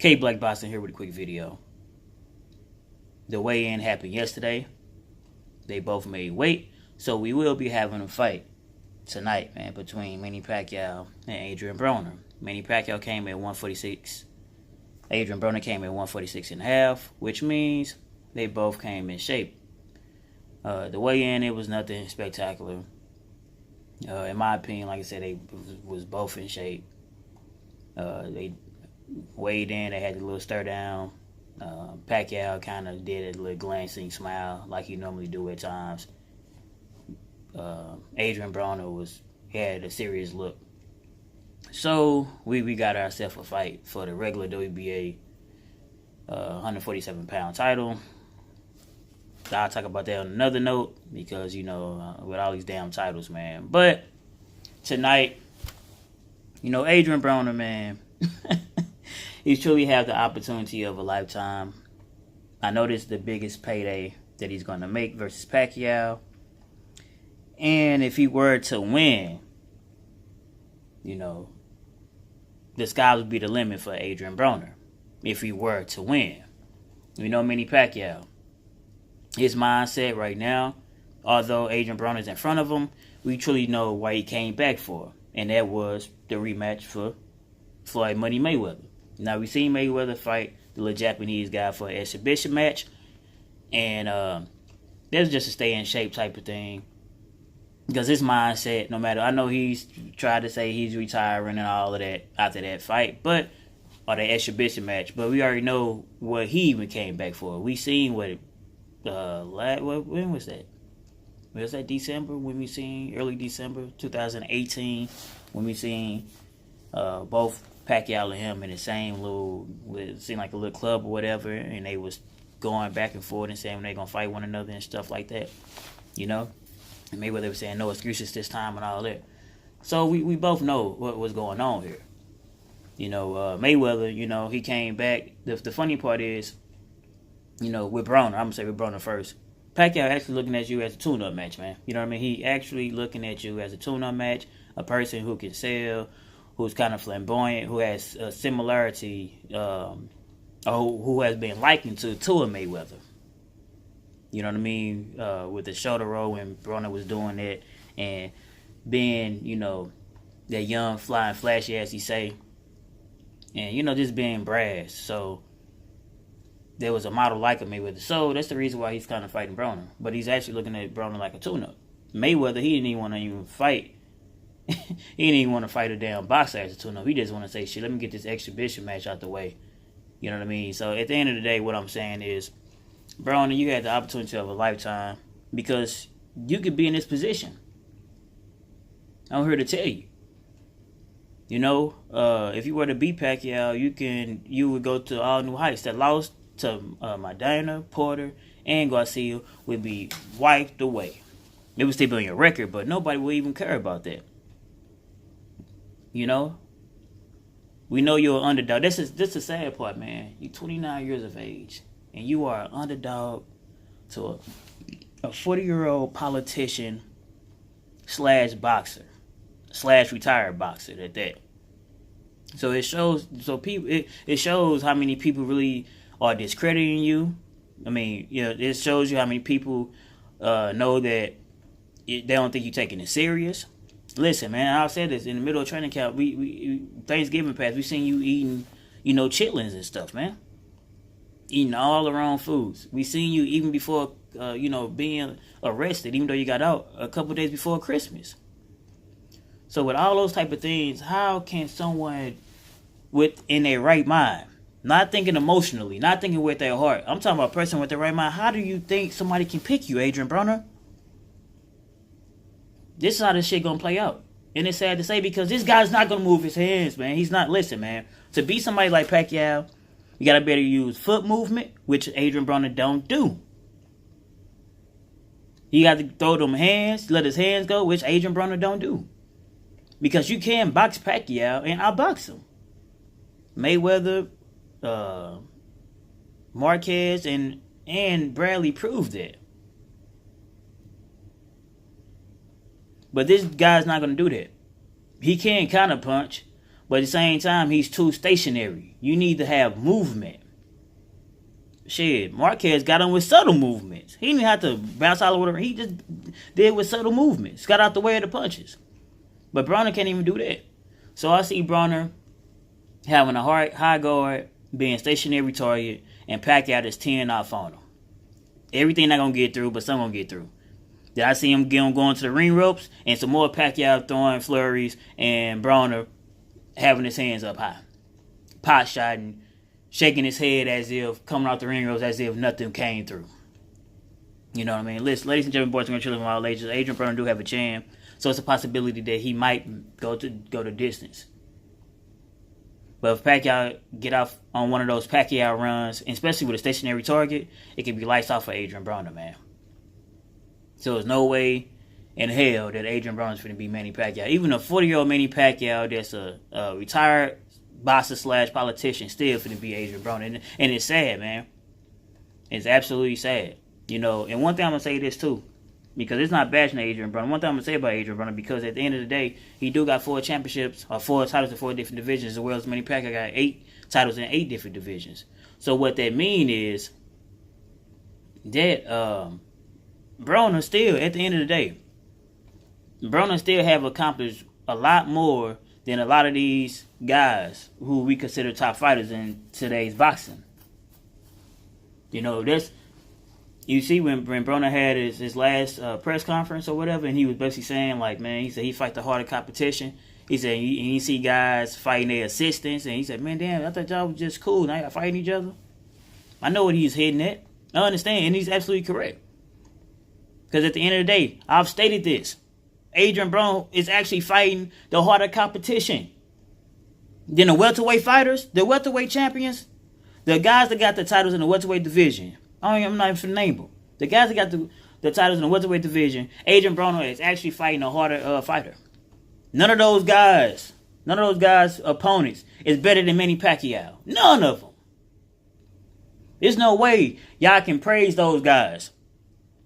K Black Boxing here with a quick video. The weigh-in happened yesterday. They both made weight, so we will be having a fight tonight, man, between Manny Pacquiao and Adrien Broner. Manny Pacquiao came at 146. Adrien Broner came at 146 and a half, which means they both came in shape. The weigh-in, it was nothing spectacular. In my opinion, like I said, they was both in shape. They weighed in, they had a little stir down. Pacquiao kind of did a little glancing smile like he normally do at times. Adrien Broner had a serious look. So we got ourselves a fight for the regular WBA 147-pound title. I'll talk about that on another note because, with all these damn titles, man. But tonight, Adrien Broner, man, he truly has the opportunity of a lifetime. I know this is the biggest payday that he's going to make versus Pacquiao. And if he were to win, the sky would be the limit for Adrien Broner. If he were to win. Manny Pacquiao. His mindset right now, although Adrien Broner is in front of him, we truly know why he came back for. And that was the rematch for Floyd Money Mayweather. Now, we seen Mayweather fight the little Japanese guy for an exhibition match. And that's just a stay in shape type of thing. Because his mindset, no matter, I know he's tried to say he's retiring and all of that after that fight, or the exhibition match, but we already know what he even came back for. We seen when was that? Was that December when we seen, early December 2018, when we seen both Pacquiao and him in the same little, it seemed like a little club or whatever, and they was going back and forth and saying when they gonna fight one another and stuff like that, And Mayweather was saying no excuses this time and all that. So we both know what was going on here. Mayweather, he came back. The funny part is, with Broner, I'm going to say with Broner first. Pacquiao actually looking at you as a tune-up match, man. You know what I mean? He actually looking at you as a tune-up match, a person who can sell, who's kind of flamboyant, who has a similarity, or who has been likened to a Mayweather. You know what I mean? With the shoulder roll when Broner was doing it and being, that young, flying, flashy, as he say. And, just being brass. So, there was a model like a Mayweather. So, that's the reason why he's kind of fighting Broner. But he's actually looking at Broner like a tune-up. Mayweather, he didn't even want to fight. He didn't even want to fight a damn boxer as a tune-up. He just want to say, shit, let me get this exhibition match out the way. You know what I mean? So, at the end of the day, what I'm saying is, Broner, you had the opportunity of a lifetime because you could be in this position. I'm here to tell you. If you were to beat Pacquiao, you would go to all new heights. That loss to Medina, Porter, and Garcia would be wiped away. It would still be on your record, but nobody would even care about that. We know you're an underdog. This is the sad part, man. You're 29 years of age. And you are an underdog to a 40-year-old politician / boxer / retired boxer at that. So it shows. So it shows how many people really are discrediting you. I mean, it shows you how many people know that they don't think you're taking it serious. Listen, man, I've said this in the middle of training camp. We Thanksgiving past, we seen you eating, chitlins and stuff, man. Eating all the wrong foods. We seen you even before, being arrested, even though you got out a couple days before Christmas. So with all those type of things, how can someone in their right mind, not thinking emotionally, not thinking with their heart, I'm talking about a person with their right mind, how do you think somebody can pick you, Adrien Broner? This is how this shit gonna play out. And it's sad to say because this guy's not gonna move his hands, man. He's not, listen, man. To beat somebody like Pacquiao, you gotta be able to use foot movement, which Adrien Broner don't do. He got to throw them hands, let his hands go, which Adrien Broner don't do. Because you can box Pacquiao and outbox him. Mayweather, Marquez, and Bradley proved that. But this guy's not gonna do that. He can counter punch, But at the same time, he's too stationary. You need to have movement. Shit, Marquez got him with subtle movements. He didn't have to bounce all over. He just did with subtle movements. Got out the way of the punches. But Broner can't even do that. So I see Broner having a high guard, being stationary target, and Pacquiao just teeing off on him. Everything not going to get through, but some going to get through. Did I see him going to the ring ropes? And some more Pacquiao throwing flurries and Broner having his hands up high. Pot shotting, shaking his head as if, coming out the ring ropes as if nothing came through. You know what I mean? Listen, ladies and gentlemen, boys and children of all ages, Adrien Broner do have a champ. So it's a possibility that he might go to distance. But if Pacquiao get off on one of those Pacquiao runs, especially with a stationary target, it could be lights off for Adrien Broner, man. So there's no way in hell that Adrien Broner is going to be Manny Pacquiao. Even a 40-year-old Manny Pacquiao that's a retired boxer / politician still going to be Adrien Broner. And it's sad, man. It's absolutely sad. You know, and one thing I'm going to say this too, because it's not bashing Adrien Broner. One thing I'm going to say about Adrien Broner, because at the end of the day, he do got 4 championships, or 4 titles in 4 different divisions, as well as Manny Pacquiao got 8 titles in 8 different divisions. So what that mean is that Broner still, at the end of the day, Broner still have accomplished a lot more than a lot of these guys who we consider top fighters in today's boxing. You know, that's... You see when Broner had his last press conference or whatever, and he was basically saying, like, man, he said he fight the harder competition. He said you see guys fighting their assistants, and he said, man, damn, I thought y'all was just cool. Now y'all fighting each other. I know what he's hitting at. I understand, and he's absolutely correct. Because at the end of the day, I've stated this. Adrien Broner is actually fighting the harder competition. Then the welterweight fighters, the welterweight champions, the guys that got the titles in the welterweight division, I'm not even finna name them. The guys that got the titles in the welterweight division, Adrien Broner is actually fighting a harder fighter. None of those guys' opponents is better than Manny Pacquiao. None of them. There's no way y'all can praise those guys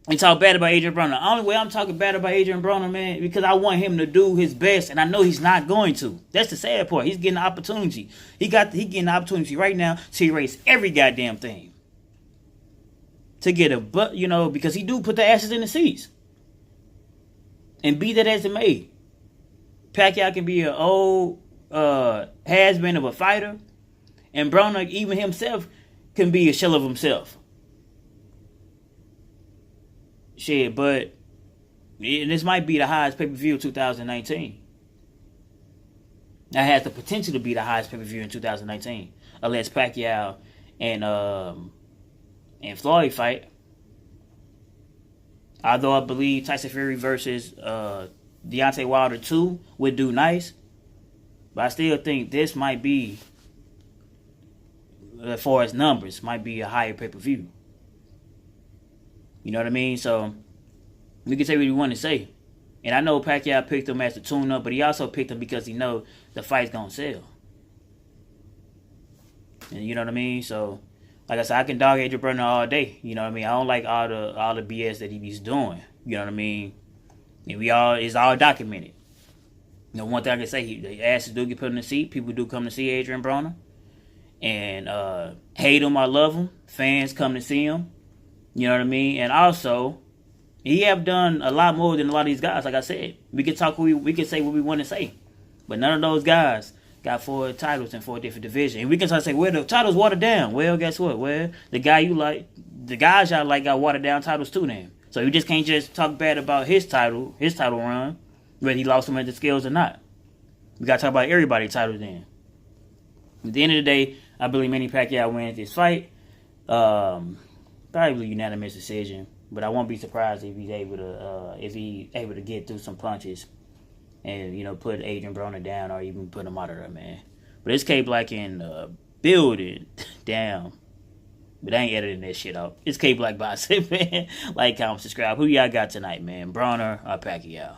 and talk bad about Adrien Broner. The only way I'm talking bad about Adrien Broner, man, because I want him to do his best, and I know he's not going to. That's the sad part. He's getting the opportunity. He getting the opportunity right now to erase every goddamn thing. To get a butt, you know, because he do put the asses in the seats. And be that as it may, Pacquiao can be an old has-been of a fighter, and Broner, even himself, can be a shell of himself. Shit, but this might be the highest pay-per-view of 2019. That has the potential to be the highest pay-per-view in 2019, unless Pacquiao and Floyd fight. Although I believe Tyson Fury versus Deontay Wilder 2 would do nice. But I still think this might be, as far as numbers, might be a higher pay-per-view. You know what I mean? So, we can say what we want to say. And I know Pacquiao picked him as the tune-up, but he also picked him because he know the fight's going to sell. And you know what I mean? So, like I said, I can dog Adrien Broner all day. You know what I mean? I don't like all the BS that he be doing. You know what I mean? And it's all documented. You know, one thing I can say, the asses do get put in the seat. People do come to see Adrien Broner. And hate him or love him. Fans come to see him. You know what I mean? And also, he have done a lot more than a lot of these guys. Like I said, we can say what we want to say. But none of those guys got 4 titles in 4 different divisions. And we can try to say, well, the titles watered down. Well, guess what? Well, the guys y'all like got watered down titles too then. So you just can't just talk bad about his title run, whether he lost some of the skills or not. We got to talk about everybody's titles then. At the end of the day, I believe Manny Pacquiao wins this fight. Probably unanimous decision. But I won't be surprised if he's able to get through some punches and, you know, put Adrien Broner down or even put him out of there, man. But it's K Black in building. Damn. But I ain't editing that shit out. It's K Black Boxing, man. Like, comment, subscribe. Who y'all got tonight, man? Broner or Pacquiao?